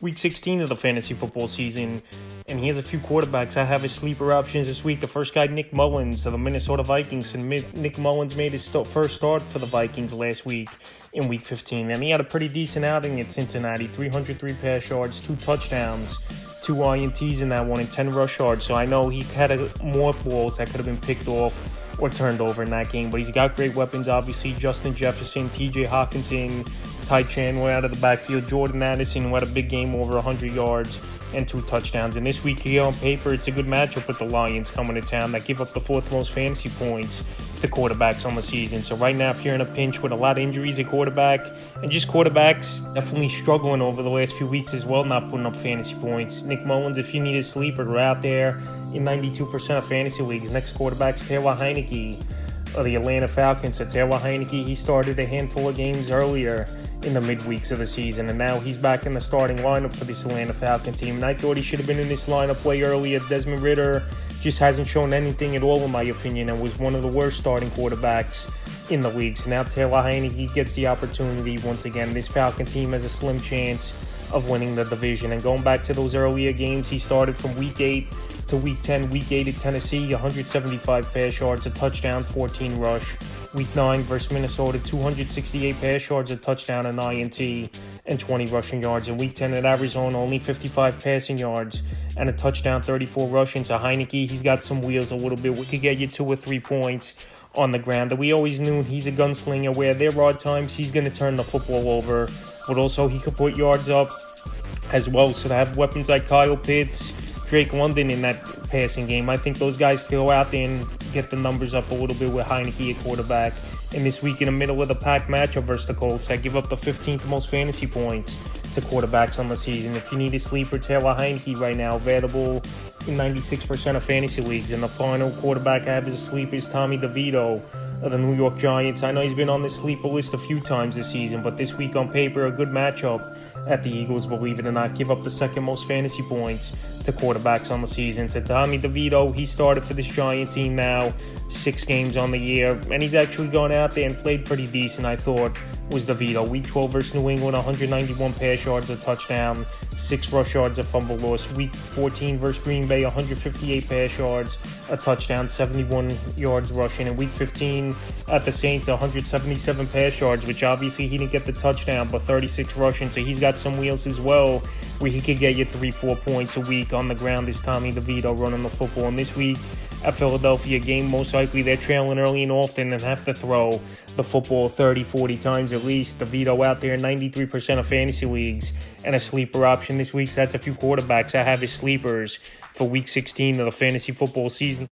Week 16 of the fantasy football season, and he has a few quarterbacks I have as sleeper options this week. The first guy, Nick Mullens of the Minnesota Vikings, and Nick Mullens made his first start for the Vikings last week in Week 15, and he had a pretty decent outing at Cincinnati. 303 pass yards, 2 touchdowns, 2 INTs in that one, and 10 rush yards. So I know he had more balls that could have been picked off or turned over in that game, but he's got great weapons, obviously. Justin Jefferson, TJ Hawkinson, Ty Chandler out of the backfield, Jordan Addison, who had a big game, over 100 yards and 2 touchdowns. And this week here on paper, it's a good matchup with the Lions coming to town that give up the 4th most fantasy points to quarterbacks on the season. So right now, if you're in a pinch with a lot of injuries at quarterback, and just quarterbacks definitely struggling over the last few weeks as well, not putting up fantasy points, Nick Mullens, if you need a sleeper, they're out there in 92% of fantasy leagues. Next quarterback's Taylor Heinicke of the Atlanta Falcons. So Taylor Heinicke, he started a handful of games earlier in the midweeks of the season, and now he's back in the starting lineup for this Atlanta Falcons team. And I thought he should have been in this lineup way earlier. Desmond Ridder just hasn't shown anything at all, in my opinion, and was one of the worst starting quarterbacks in the league. So now Taylor Heinicke gets the opportunity once again. This Falcon team has a slim chance of winning the division. And going back to those earlier games, he started from Week 8 to Week 10. Week 8 at Tennessee, 175 pass yards, a touchdown, 14 rush. Week 9 versus Minnesota, 268 pass yards, a touchdown, an INT, and 20 rushing yards. In Week 10 at Arizona, only 55 passing yards and a touchdown, 34 rushing. So Heinicke, he's got some wheels a little bit. We could get you 2 or 3 points on the ground. And we always knew he's a gunslinger, where there are times he's going to turn the football over, but also he could put yards up as well. So to have weapons like Kyle Pitts, Drake London in that passing game, I think those guys can go out there and get the numbers up a little bit with Heinicke at quarterback. And this week in the middle of the pack matchup versus the Colts, I give up the 15th most fantasy points to quarterbacks on the season. If you need a sleeper, Taylor Heinicke right now available in 96% of fantasy leagues. And the final quarterback I have as a sleeper is Tommy DeVito of the New York Giants. I know he's been on this sleeper list a few times this season, but this week on paper, a good matchup at the Eagles, believe it or not. Give up the 2nd most fantasy points to quarterbacks on the season. So Tommy DeVito, he started for this Giant team now, 6 games on the year, and he's actually gone out there and played pretty decent, I thought, was DeVito. Week 12 versus New England, 191 pass yards, a touchdown, 6 rush yards, a fumble loss. Week 14 versus Green Bay, 158 pass yards, a touchdown, 71 yards rushing. And Week 15 at the Saints, 177 pass yards, which obviously he didn't get the touchdown, but 36 rushing. So he's got some wheels as well, where he could get you 3-4 points a week on the ground. Is Tommy DeVito running the football? And this week at Philadelphia game, most likely they're trailing early and often and have to throw the football 30-40 times at least. DeVito out there in 93% of fantasy leagues and a sleeper option this week. So that's a few quarterbacks I have as sleepers for Week 16 of the fantasy football season.